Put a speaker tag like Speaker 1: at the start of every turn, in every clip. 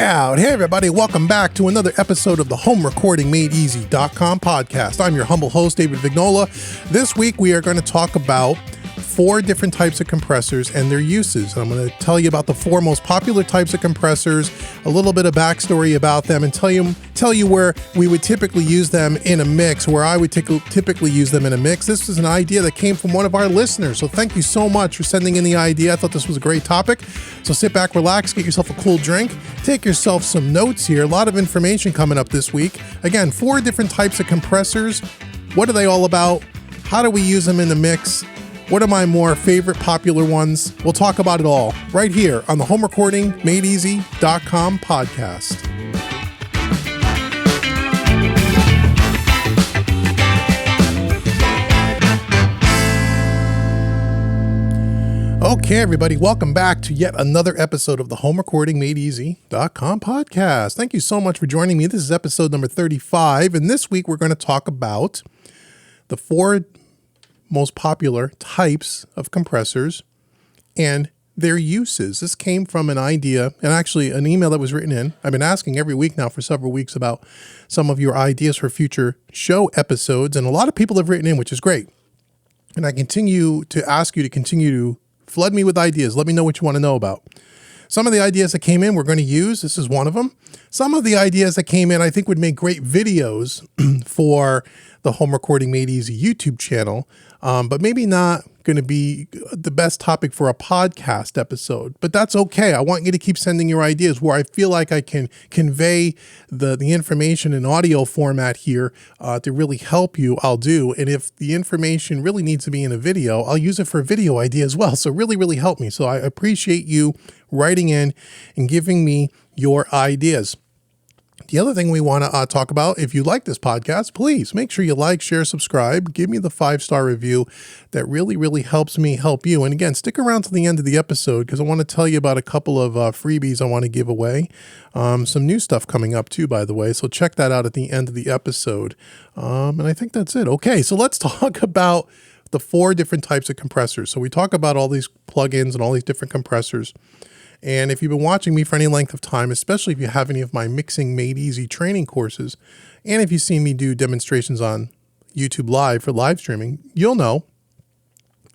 Speaker 1: out. Hey, everybody. Welcome back to another episode of the HomeRecordingMadeEasy.com podcast. I'm your humble host, David Vignola. This week, we are going to talk about 4 different types of compressors and their uses. I'm going to tell you about the 4 most popular types of compressors, a little bit of backstory about them, and tell you where we would typically use them in a mix, where I would typically use them in a mix. This is an idea that came from one of our listeners, so thank you so much for sending in the idea. I thought this was a great topic. So sit back, relax, get yourself a cool drink, take yourself some notes here. A lot of information coming up this week. Again, 4 different types of compressors. What are they all about? How do we use them in the mix? What are my more favorite popular ones? We'll talk about it all right here on the HomeRecordingMadeEasy.com podcast. Okay, everybody, welcome back to yet another episode of the HomeRecordingMadeEasy.com podcast. Thank you so much for joining me. This is episode number 35, and this week we're going to talk about the 4 most popular types of compressors and their uses. This came from an idea and actually an email that was written in. I've been asking every week now for several weeks about some of your ideas for future show episodes, and a lot of people have written in, which is great. And I continue to ask you to continue to flood me with ideas. Let me know what you want to know about. Some of the ideas that came in we're going to use. This is one of them. Some of the ideas that came in I think would make great videos for the Home Recording Made Easy YouTube channel, but maybe not going to be the best topic for a podcast episode. But that's okay. I want you to keep sending your ideas where I feel like I can convey the information in audio format here to really help you. I'll do. And if the information really needs to be in a video, I'll use it for a video idea as well. So really, really help me. So I appreciate you writing in and giving me your ideas. The other thing we want to talk about, if you like this podcast, please make sure you like, share, subscribe, give me the 5-star review. That really, really helps me help you. And again, stick around to the end of the episode because I want to tell you about a couple of freebies I want to give away. Some new stuff coming up too, by the way. So check that out at the end of the episode. And I think that's it. Okay, so let's talk about the 4 different types of compressors. So we talk about all these plugins and all these different compressors. And if you've been watching me for any length of time, especially if you have any of my Mixing Made Easy training courses, and if you've seen me do demonstrations on YouTube Live for live streaming, you'll know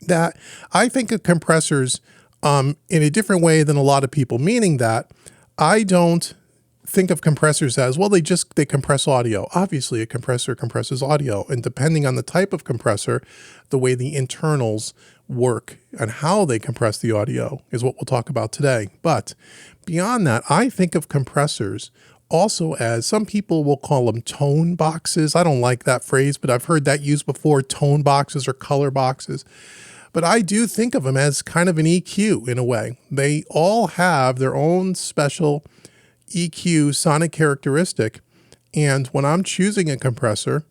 Speaker 1: that I think of compressors in a different way than a lot of people, meaning that I don't think of compressors as, well, they compress audio. Obviously, a compressor compresses audio, and depending on the type of compressor, the way the internals work and how they compress the audio is what we'll talk about today. But beyond that, I think of compressors also as, some people will call them tone boxes. I don't like that phrase, but I've heard that used before, tone boxes or color boxes. But I do think of them as kind of an EQ in a way. They all have their own special EQ sonic characteristic. And when I'm choosing a compressor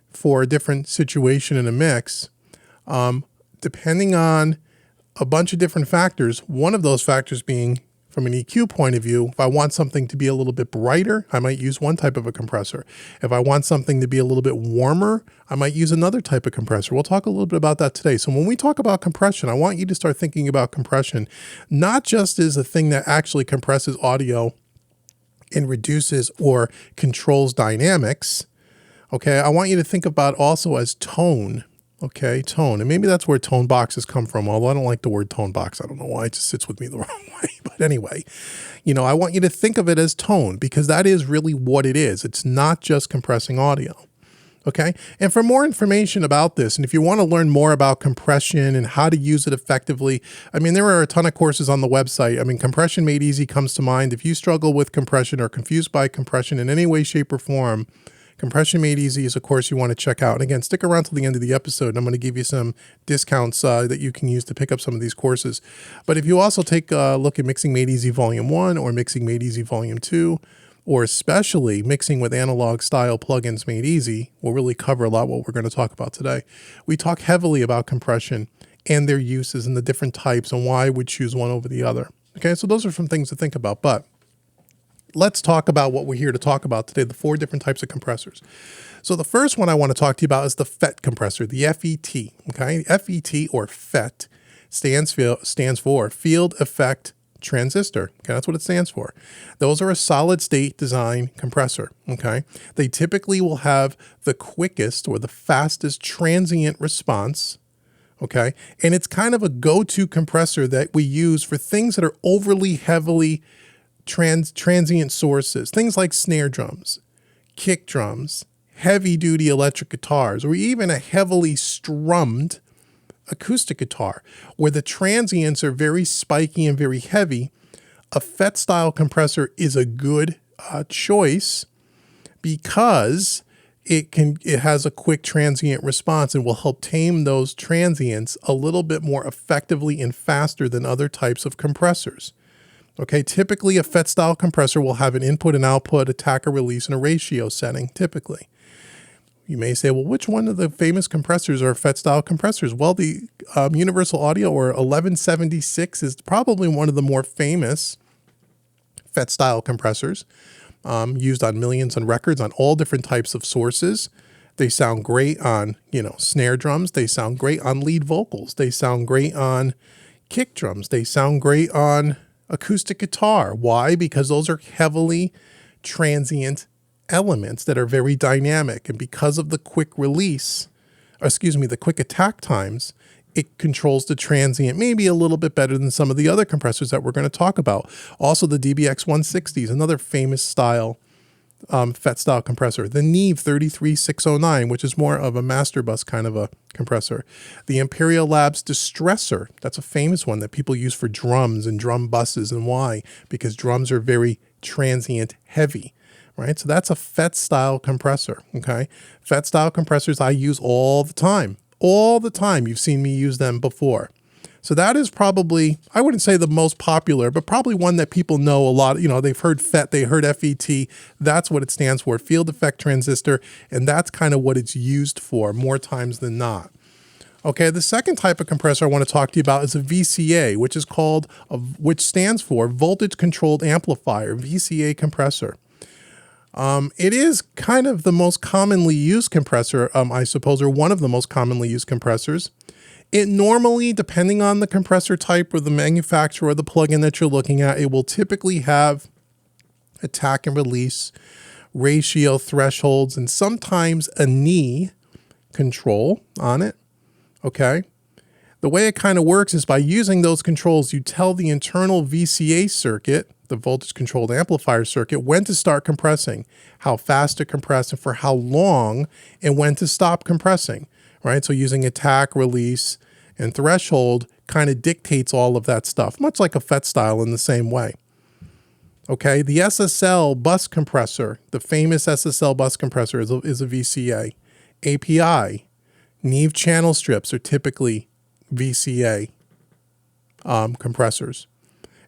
Speaker 1: for a different situation in a mix, depending on a bunch of different factors, one of those factors being from an EQ point of view, if I want something to be a little bit brighter, I might use one type of a compressor. If I want something to be a little bit warmer, I might use another type of compressor. We'll talk a little bit about that today. So when we talk about compression, I want you to start thinking about compression, not just as a thing that actually compresses audio and reduces or controls dynamics. Okay, I want you to think about also as tone. Okay, tone. And maybe that's where tone boxes come from, although I don't like the word tone box. I don't know why. It just sits with me the wrong way. But anyway, I want you to think of it as tone because that is really what it is. It's not just compressing audio. Okay, and for more information about this, and if you want to learn more about compression and how to use it effectively, there are a ton of courses on the website. Compression Made Easy comes to mind. If you struggle with compression or confused by compression in any way, shape, or form, Compression Made Easy is a course you want to check out. And again, stick around till the end of the episode, and I'm going to give you some discounts that you can use to pick up some of these courses. But if you also take a look at Mixing Made Easy Volume 1 or Mixing Made Easy Volume 2, or especially Mixing with Analog Style Plugins Made Easy, will really cover a lot what we're going to talk about today. We talk heavily about compression and their uses and the different types and why I would choose one over the other. Okay, so those are some things to think about. But let's talk about what we're here to talk about today, the 4 different types of compressors. So the first one I want to talk to you about is the FET compressor, the FET. Okay, FET or FET stands for Field Effect transistor. Okay, that's what it stands for. Those are a solid state design compressor. Okay, they typically will have the quickest or the fastest transient response. Okay, and it's kind of a go-to compressor that we use for things that are overly heavily transient sources, things like snare drums, kick drums, heavy-duty electric guitars, or even a heavily strummed acoustic guitar where the transients are very spiky and very heavy. A FET style compressor is a good choice because it has a quick transient response and will help tame those transients a little bit more effectively and faster than other types of compressors. Okay, typically a FET style compressor will have an input and output, attack or release, and a ratio setting, typically. You may say, well, which one of the famous compressors are FET style compressors? Well, the Universal Audio or 1176 is probably one of the more famous FET style compressors, used on millions of records on all different types of sources. They sound great on, snare drums. They sound great on lead vocals. They sound great on kick drums. They sound great on acoustic guitar. Why? Because those are heavily transient elements that are very dynamic. And because of the quick release, the quick attack times, it controls the transient maybe a little bit better than some of the other compressors that we're going to talk about. Also, the DBX 160 is another famous style, FET style compressor. The Neve 33609, which is more of a master bus kind of a compressor. The Imperial Labs Distressor, that's a famous one that people use for drums and drum buses. And why? Because drums are very transient heavy, right? So that's a FET style compressor, okay? FET style compressors I use all the time. All the time. You've seen me use them before. So that is probably, I wouldn't say the most popular, but probably one that people know a lot. They've heard FET, they heard FET. That's what it stands for, field effect transistor. And that's kind of what it's used for more times than not. Okay, the second type of compressor I want to talk to you about is a VCA, which stands for voltage controlled amplifier, VCA compressor. It is kind of the most commonly used compressor, I suppose, or one of the most commonly used compressors. It normally, depending on the compressor type or the manufacturer or the plugin that you're looking at, it will typically have attack and release, ratio thresholds, and sometimes a knee control on it. Okay. The way it kind of works is by using those controls, you tell the internal VCA circuit, the voltage controlled amplifier circuit, when to start compressing, how fast to compress and for how long, and when to stop compressing, right? So using attack, release, and threshold kind of dictates all of that stuff, much like a FET style in the same way. Okay, the SSL bus compressor, the famous SSL bus compressor is a VCA. API, Neve channel strips are typically VCA compressors.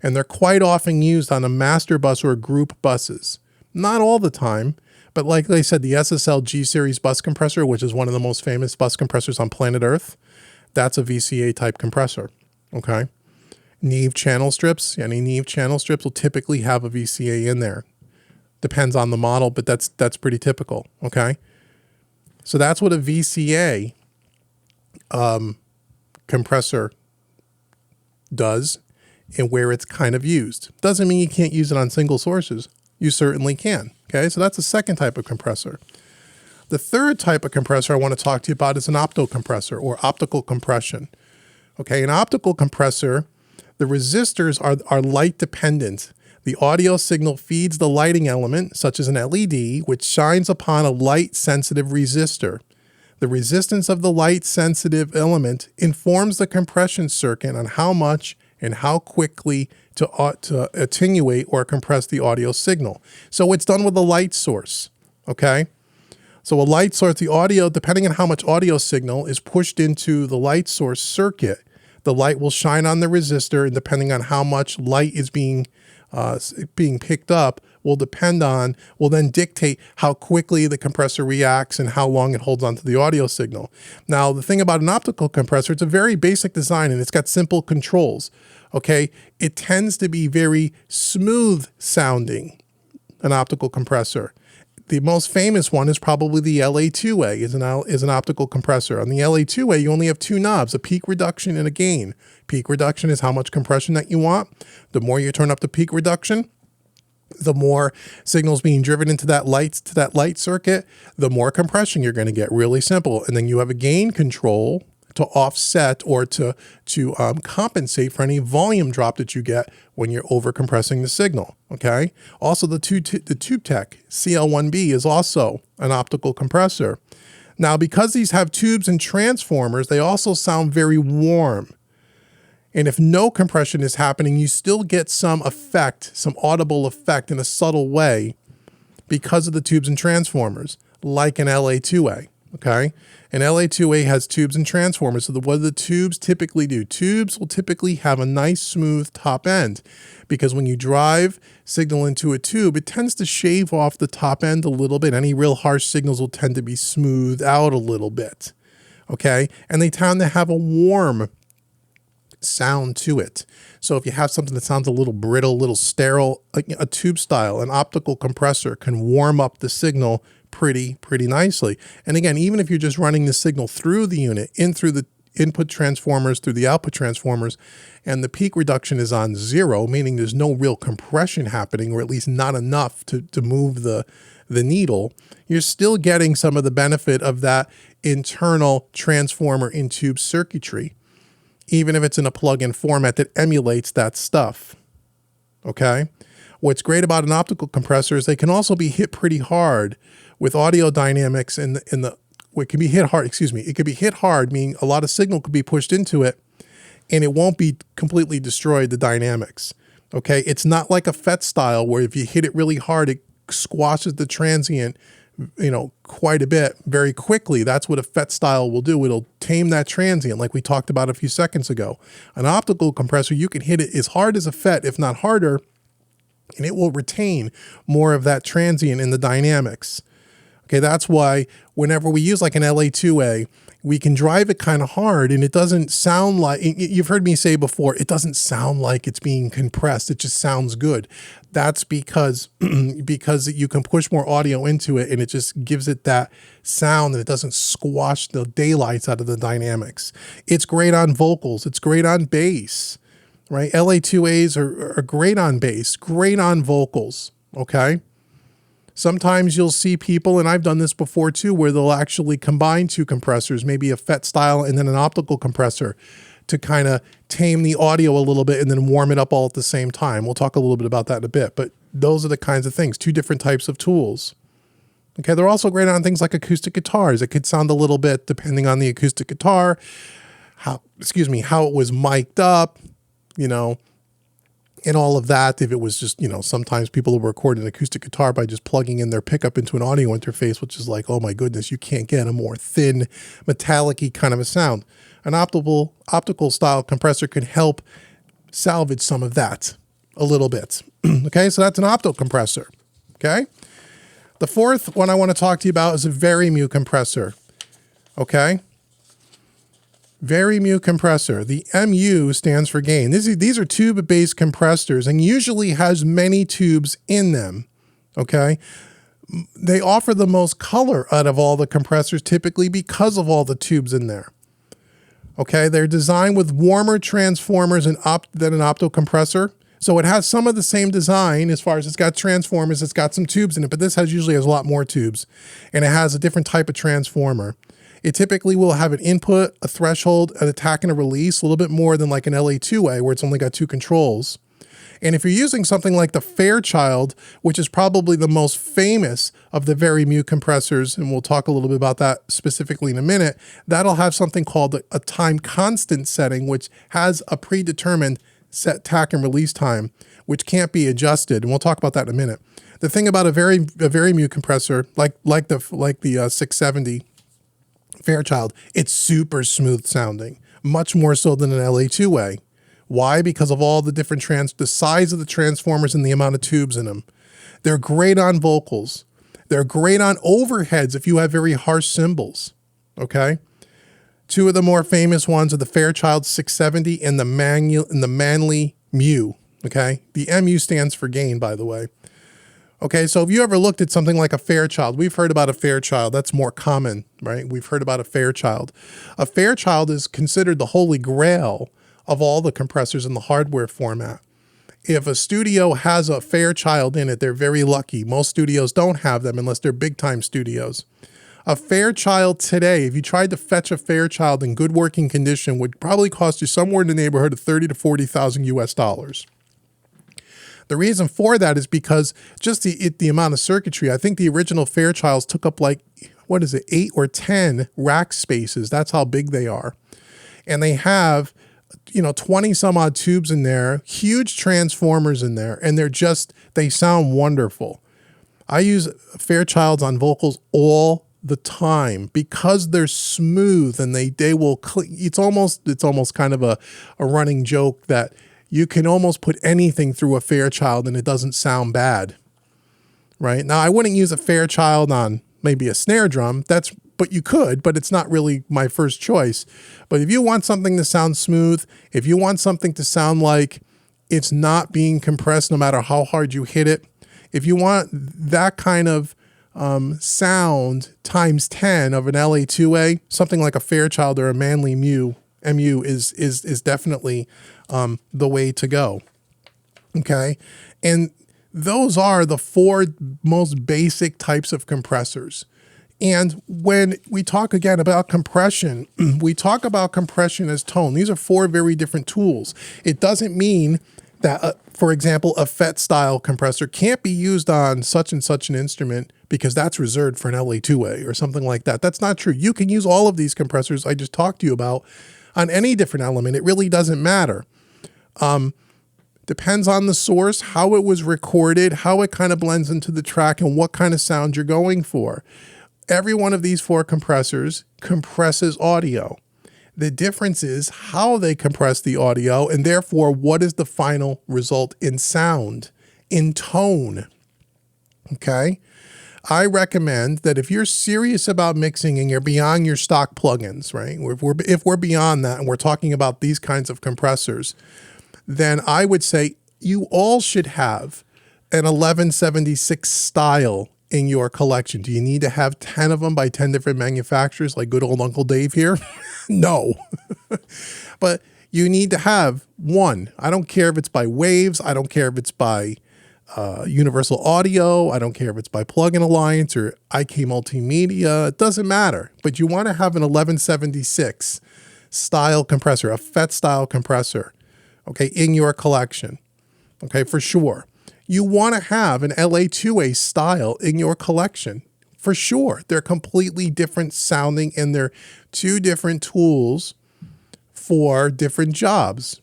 Speaker 1: And they're quite often used on a master bus or group buses. Not all the time, but like I said, the SSL G-Series bus compressor, which is one of the most famous bus compressors on planet Earth, that's a VCA type compressor, okay? Neve channel strips, any Neve channel strips will typically have a VCA in there. Depends on the model, but that's pretty typical, okay? So that's what a VCA compressor does and where it's kind of used. Doesn't mean you can't use it on single sources. You certainly can. Okay, so that's the second type of compressor. The third type of compressor I want to talk to you about is an optocompressor or optical compression. Okay, an optical compressor, the resistors are light dependent. The audio signal feeds the lighting element, such as an LED, which shines upon a light sensitive resistor. The resistance of the light sensitive element informs the compression circuit on how much and how quickly to attenuate or compress the audio signal. So it's done with a light source, okay? So a light source, the audio, depending on how much audio signal is pushed into the light source circuit, the light will shine on the resistor, and depending on how much light is being picked up, will then dictate how quickly the compressor reacts and how long it holds onto the audio signal. Now, the thing about an optical compressor, it's a very basic design and it's got simple controls, okay? It tends to be very smooth sounding, an optical compressor. the most famous one is probably the LA2A is an optical compressor. On the LA2A, you only have two knobs, a peak reduction and a gain. Peak reduction is how much compression that you want. The more you turn up the peak reduction, the more signals being driven into that light circuit, the more compression you're going to get. Really simple. And then you have a gain control to offset or to compensate for any volume drop that you get when you're over compressing the signal. Okay. Also, the TubeTech CL1B is also an optical compressor. Now, because these have tubes and transformers, they also sound very warm. And if no compression is happening, you still get some effect, some audible effect in a subtle way because of the tubes and transformers, like an LA2A, okay? An LA2A has tubes and transformers. So what do the tubes typically do? Tubes will typically have a nice smooth top end because when you drive signal into a tube, it tends to shave off the top end a little bit. Any real harsh signals will tend to be smoothed out a little bit, okay? And they tend to have a warm sound to it. So if you have something that sounds a little brittle, a little sterile, a tube style, an optical compressor can warm up the signal pretty nicely. And again, even if you're just running the signal through the unit, in through the input transformers, through the output transformers, and the peak reduction is on 0, meaning there's no real compression happening, or at least not enough to move the needle, you're still getting some of the benefit of that internal transformer in tube circuitry, even if it's in a plug-in format that emulates that stuff, okay? What's great about an optical compressor is they can also be hit pretty hard with audio dynamics it can be hit hard, it could be hit hard, meaning a lot of signal could be pushed into it and it won't be completely destroyed, the dynamics, okay? It's not like a FET style where if you hit it really hard, it squashes the transient, quite a bit very quickly. That's what a FET style will do. It'll tame that transient like we talked about a few seconds ago. An optical compressor, you can hit it as hard as a FET, if not harder, and it will retain more of that transient in the dynamics. Okay, that's why whenever we use like an LA2A, we can drive it kind of hard and it doesn't sound like, you've heard me say before, it doesn't sound like it's being compressed. It just sounds good. That's because you can push more audio into it and it just gives it that sound and it doesn't squash the daylights out of the dynamics. It's great on vocals. It's great on bass, right? LA2As are great on bass, great on vocals, okay? Sometimes you'll see people, and I've done this before too, where they'll actually combine two compressors, maybe a FET style and then an optical compressor to kind of tame the audio a little bit and then warm it up all at the same time. We'll talk a little bit about that in a bit, but those are the kinds of things, two different types of tools. Okay, they're also great on things like acoustic guitars. It could sound a little bit, depending on the acoustic guitar, how it was mic'd up, and all of that. If it was just, sometimes people will record an acoustic guitar by just plugging in their pickup into an audio interface, which is like, oh my goodness, you can't get a more thin, metallic-y kind of a sound. An optical style compressor can help salvage some of that a little bit. Okay, so that's an optical compressor. Okay. The fourth one I want to talk to you about is a Vari-Mu compressor. Okay. Vari-Mu compressor. The MU stands for gain. These are tube-based compressors and usually has many tubes in them, okay? They offer the most color out of all the compressors typically because of all the tubes in there, okay? They're designed with warmer transformers than an opto compressor. So it has some of the same design as far as it's got transformers, it's got some tubes in it, but this usually has a lot more tubes and it has a different type of transformer. It typically will have an input, a threshold, an attack, and a release, a little bit more than like an LA2A where it's only got two controls. And if you're using something like the Fairchild, which is probably the most famous of the Vari-Mu compressors, and we'll talk a little bit about that specifically in a minute, that'll have something called a time constant setting, which has a predetermined set attack and release time, which can't be adjusted. And we'll talk about that in a minute. The thing about a Vari-Mu compressor, like the 670, Fairchild, it's super smooth sounding, much more so than an LA2A. Why? Because of all the different the size of the transformers and the amount of tubes in them. They're great on vocals. They're great on overheads if you have very harsh cymbals, okay? Two of the more famous ones are the Fairchild 670 and the Manley Mu, okay? The MU stands for gain, by the way. Okay, so have you ever looked at something like a Fairchild? We've heard about a Fairchild. That's more common, right? We've heard about a Fairchild. A Fairchild is considered the holy grail of all the compressors in the hardware format. If a studio has a Fairchild in it, they're very lucky. Most studios don't have them unless they're big-time studios. A Fairchild today, if you tried to fetch a Fairchild in good working condition, would probably cost you somewhere in the neighborhood of $30,000 to $40,000 US. The reason for that is because just the amount of circuitry. I think the original Fairchilds took up like, 8 or 10 rack spaces. That's how big they are. And they have, 20 some odd tubes in there, huge transformers in there, and they sound wonderful. I use Fairchilds on vocals all the time because they're smooth and they will, it's almost kind of a running joke that you can almost put anything through a Fairchild and it doesn't sound bad, right? Now, I wouldn't use a Fairchild on maybe a snare drum. But you could, but it's not really my first choice. But if you want something to sound smooth, if you want something to sound like it's not being compressed no matter how hard you hit it, if you want that kind of sound times 10 of an LA2A, something like a Fairchild or a Manley MU is definitely the way to go. Okay. And those are the 4 most basic types of compressors. And when we talk again about compression, we talk about compression as tone. These are 4 very different tools. It doesn't mean that, for example, a FET style compressor can't be used on such and such an instrument because that's reserved for an LA2A or something like that. That's not true. You can use all of these compressors I just talked to you about on any different element. It really doesn't matter. Depends on the source, how it was recorded, how it kind of blends into the track, and what kind of sound you're going for. Every one of these 4 compressors compresses audio. The difference is how they compress the audio, and therefore what is the final result in sound, in tone. Okay? I recommend that if you're serious about mixing and you're beyond your stock plugins, right? If we're beyond that and we're talking about these kinds of compressors, then I would say you all should have an 1176 style in your collection. Do you need to have 10 of them by 10 different manufacturers like good old Uncle Dave here? No. But you need to have one. I don't care if it's by Waves. I don't care if it's by Universal Audio. I don't care if it's by Plug-in Alliance or IK Multimedia. It doesn't matter. But you want to have an 1176 style compressor, a FET style compressor, okay, in your collection, okay, for sure. You want to have an LA2A style in your collection, for sure. They're completely different sounding and they're 2 different tools for different jobs.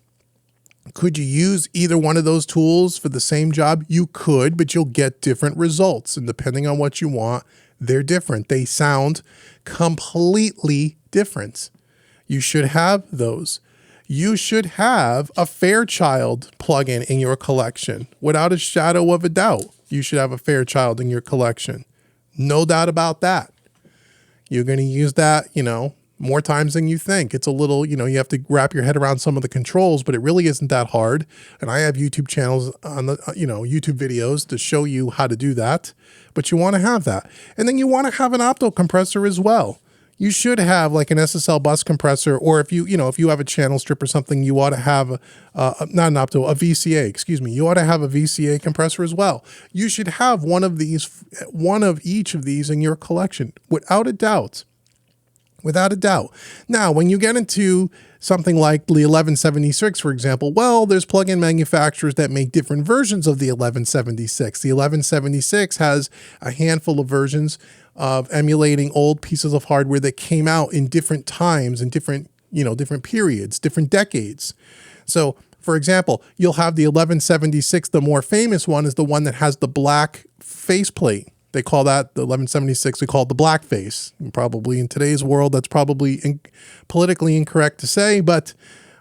Speaker 1: Could you use either one of those tools for the same job? You could, but you'll get different results. And depending on what you want, they're different. They sound completely different. You should have those. You should have a Fairchild plugin in your collection. Without a shadow of a doubt, you should have a Fairchild in your collection. No doubt about that. You're going to use that, more times than you think. It's a little, you have to wrap your head around some of the controls, but it really isn't that hard. And I have YouTube channels on the, YouTube videos to show you how to do that. But you want to have that. And then you want to have an opto compressor as well. You should have like an SSL bus compressor, or if you have a channel strip or something, you ought to have not an opto, a VCA, excuse me. You ought to have a VCA compressor as well. You should have one of each of these in your collection, without a doubt. Without a doubt. Now, when you get into something like the 1176, for example, well, there's plug-in manufacturers that make different versions of the 1176. The 1176 has a handful of versions of emulating old pieces of hardware that came out in different times and different periods, different decades. So, for example, you'll have the 1176. The more famous one is the one that has the black faceplate. They call that the 1176. We call it the black face. And probably in today's world, that's probably politically incorrect to say, but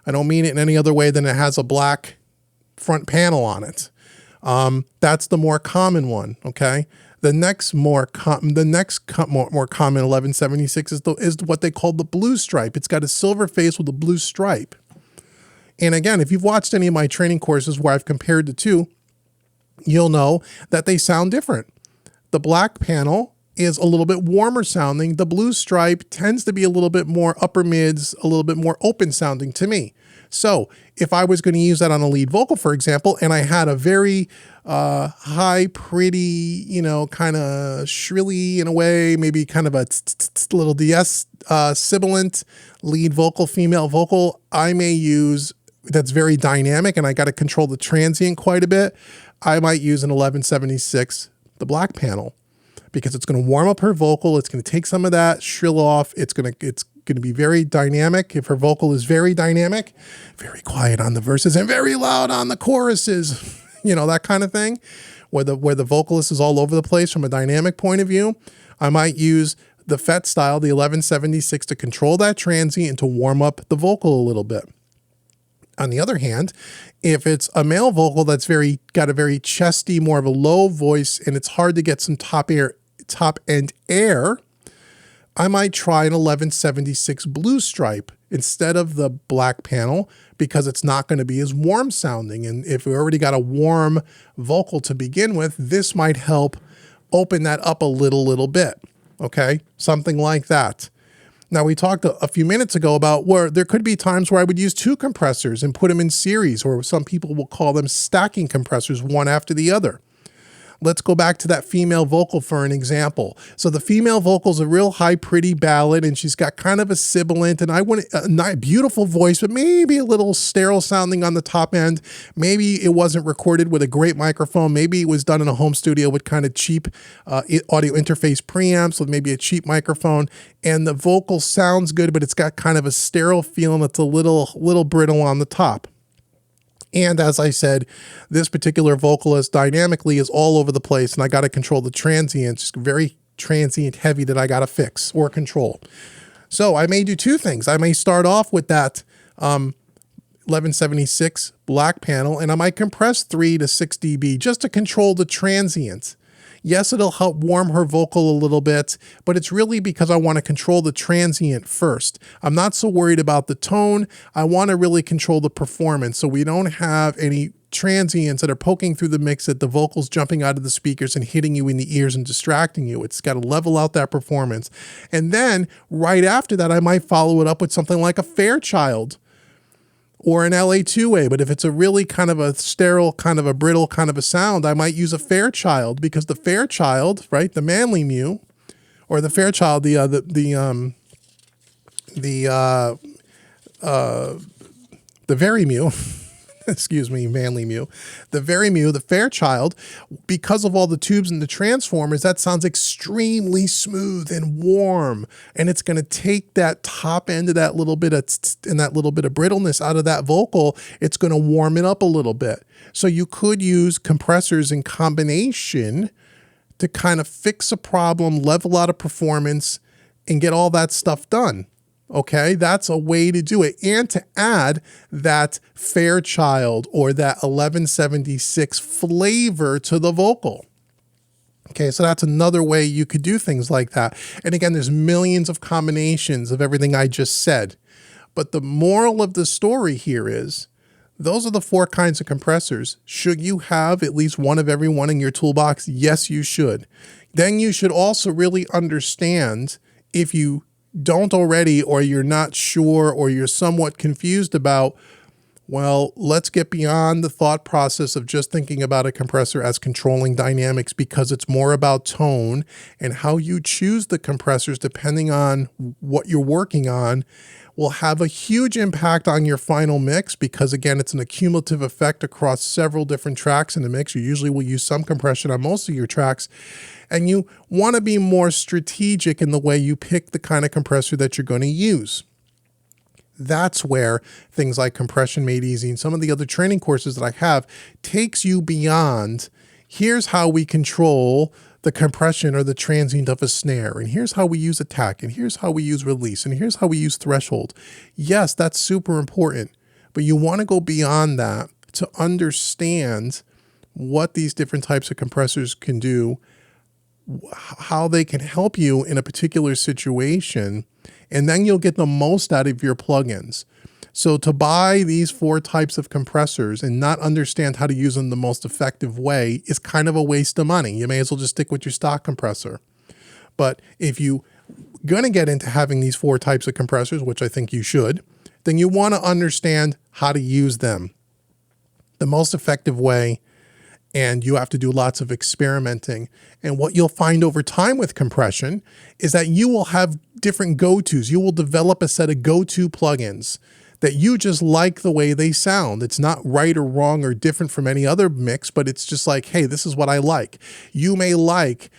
Speaker 1: I don't mean it in any other way than it has a black front panel on it. That's the more common one. Okay. The next more common 1176 is what they call the blue stripe. It's got a silver face with a blue stripe. And again, if you've watched any of my training courses where I've compared the two, you'll know that they sound different. The black panel is a little bit warmer sounding. The blue stripe tends to be a little bit more upper mids, a little bit more open sounding to me. So if I was going to use that on a lead vocal, for example, and I had a very high, pretty, kind of shrilly in a way, maybe kind of a little DS sibilant lead vocal, female vocal, I may use that's very dynamic and I got to control the transient quite a bit. I might use an 1176, the black panel, because it's going to warm up her vocal. It's going to take some of that shrill off. It's going to be very dynamic. If her vocal is very dynamic, very quiet on the verses and very loud on the choruses, that kind of thing, where the vocalist is all over the place from a dynamic point of view, I might use the FET style, the 1176, to control that transient and to warm up the vocal a little bit. On the other hand, if it's a male vocal that's got a very chesty, more of a low voice, and it's hard to get some top end air, I might try an 1176 blue stripe instead of the black panel, because it's not going to be as warm sounding. And if we already got a warm vocal to begin with, this might help open that up a little bit. Okay, something like that. Now, we talked a few minutes ago about where there could be times where I would use two compressors and put them in series, or some people will call them stacking compressors, one after the other. Let's go back to that female vocal for an example. So the female vocal is a real high, pretty ballad, and she's got kind of a sibilant, and I want a beautiful voice, but maybe a little sterile sounding on the top end. Maybe it wasn't recorded with a great microphone. Maybe it was done in a home studio with kind of cheap audio interface preamps with maybe a cheap microphone, and the vocal sounds good, but it's got kind of a sterile feeling that's a little brittle on the top. And as I said, this particular vocalist dynamically is all over the place, and I got to control the transients. It's very transient heavy that I got to fix or control. So I may do two things. I may start off with that 1176 black panel, and I might compress 3 to 6 dB just to control the transients. Yes, it'll help warm her vocal a little bit, but it's really because I want to control the transient first. I'm not so worried about the tone. I want to really control the performance so we don't have any transients that are poking through the mix, that the vocals jumping out of the speakers and hitting you in the ears and distracting you. It's got to level out that performance. And then right after that, I might follow it up with something like a Fairchild or an LA2A. But if it's a really kind of a sterile, kind of a brittle kind of a sound, I might use a Fairchild, because the Fairchild, right, the Manley Mew, or the Fairchild, the Very Mew, excuse me, Manley Mew, the Very Mew, the Fairchild, because of all the tubes and the transformers, that sounds extremely smooth and warm, and it's going to take that top end of that little bit of and that little bit of brittleness out of that vocal. It's going to warm it up a little bit. So you could use compressors in combination to kind of fix a problem, level out a performance, and get all that stuff done. Okay, that's a way to do it. And to add that Fairchild or that 1176 flavor to the vocal. Okay, so that's another way you could do things like that. And again, there's millions of combinations of everything I just said. But the moral of the story here is, those are the 4 kinds of compressors. Should you have at least one of every one in your toolbox? Yes, you should. Then you should also really understand, if you don't already, or you're not sure, or you're somewhat confused about, well, let's get beyond the thought process of just thinking about a compressor as controlling dynamics, because it's more about tone and how you choose the compressors depending on what you're working on will have a huge impact on your final mix, because again, it's an accumulative effect across several different tracks in the mix. You usually will use some compression on most of your tracks, and you want to be more strategic in the way you pick the kind of compressor that you're going to use. That's where things like Compression Made Easy and some of the other training courses that I have takes you beyond, here's how we control the compression or the transient of a snare, and here's how we use attack, and here's how we use release, and here's how we use threshold. Yes, that's super important, but you want to go beyond that to understand what these different types of compressors can do, how they can help you in a particular situation, and then you'll get the most out of your plugins. So to buy these 4 types of compressors and not understand how to use them the most effective way is kind of a waste of money. You may as well just stick with your stock compressor. But if you're going to get into having these 4 types of compressors, which I think you should, then you want to understand how to use them the most effective way. And you have to do lots of experimenting. And what you'll find over time with compression is that you will have different go-tos. You will develop a set of go-to plugins that you just like the way they sound. It's not right or wrong or different from any other mix, but it's just like, hey, this is what I like. You may like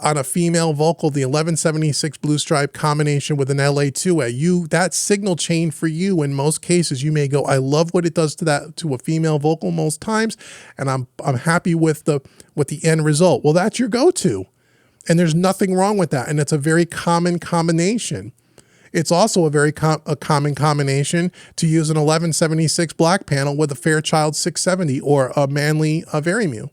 Speaker 1: on a female vocal, the 1176 Blue Stripe combination with an LA2A. That signal chain for you, in most cases, you may go, I love what it does to a female vocal most times, and I'm happy with the end result. Well, that's your go-to, and there's nothing wrong with that, and it's a very common combination. It's also a very common combination to use an 1176 black panel with a Fairchild 670 or a Manley Varimu.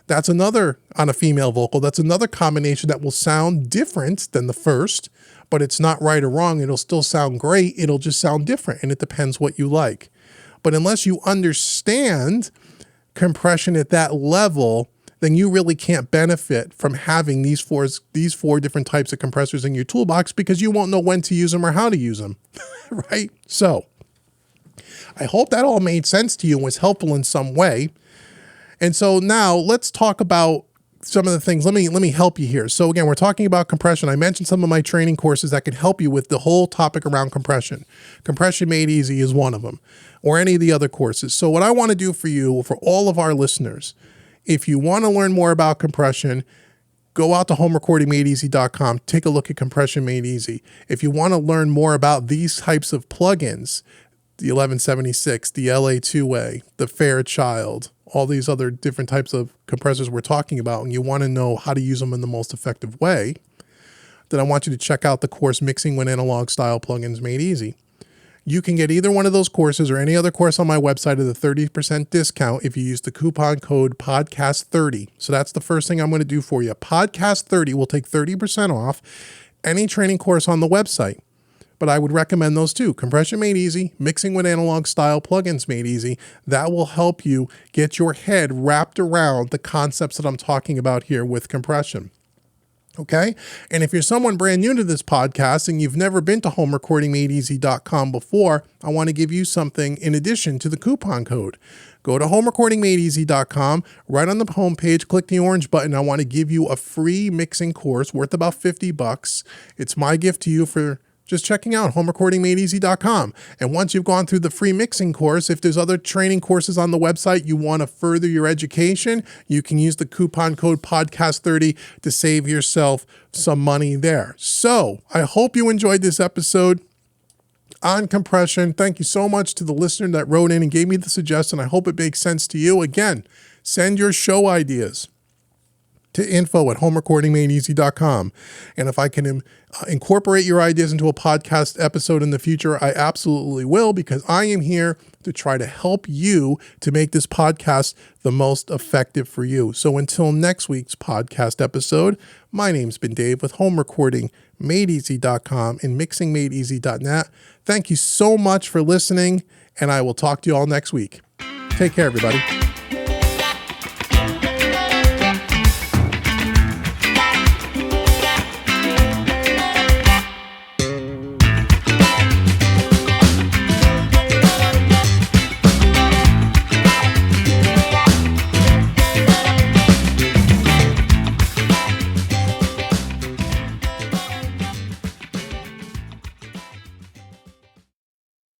Speaker 1: That's another, on a female vocal, that's another combination that will sound different than the first, but it's not right or wrong. It'll still sound great. It'll just sound different, and it depends what you like. But unless you understand compression at that level, then you really can't benefit from having these four different types of compressors in your toolbox, because you won't know when to use them or how to use them, right? So I hope that all made sense to you and was helpful in some way. And so now let's talk about some of the things. Let me help you here. So again, we're talking about compression. I mentioned some of my training courses that can help you with the whole topic around compression. Compression Made Easy is one of them, or any of the other courses. So what I want to do for you, for all of our listeners, if you want to learn more about compression, go out to homerecordingmadeeasy.com, take a look at Compression Made Easy. If you want to learn more about these types of plugins, the 1176, the LA2A, the Fairchild, all these other different types of compressors we're talking about, and you want to know how to use them in the most effective way, then I want you to check out the course Mixing with Analog Style Plugins Made Easy. You can get either one of those courses or any other course on my website at a 30% discount if you use the coupon code podcast30. So that's the first thing I'm going to do for you. Podcast30 will take 30% off any training course on the website. But I would recommend those two: Compression Made Easy, Mixing with Analog Style Plugins Made Easy. That will help you get your head wrapped around the concepts that I'm talking about here with compression. Okay? And if you're someone brand new to this podcast and you've never been to homerecordingmadeeasy.com before, I want to give you something in addition to the coupon code. Go to homerecordingmadeeasy.com, right on the homepage, click the orange button. I want to give you a free mixing course worth about $50. It's my gift to you for just checking out homerecordingmadeeasy.com. And once you've gone through the free mixing course, if there's other training courses on the website you want to further your education, you can use the coupon code podcast30 to save yourself some money there. So I hope you enjoyed this episode on compression. Thank you so much to the listener that wrote in and gave me the suggestion. I hope it makes sense to you. Again, send your show ideas to info@homerecordingmadeeasy.com. And if I can incorporate your ideas into a podcast episode in the future, I absolutely will, because I am here to try to help you to make this podcast the most effective for you. So until next week's podcast episode, my name's been Dave with homerecordingmadeeasy.com and mixingmadeeasy.net. Thank you so much for listening, and I will talk to you all next week. Take care, everybody.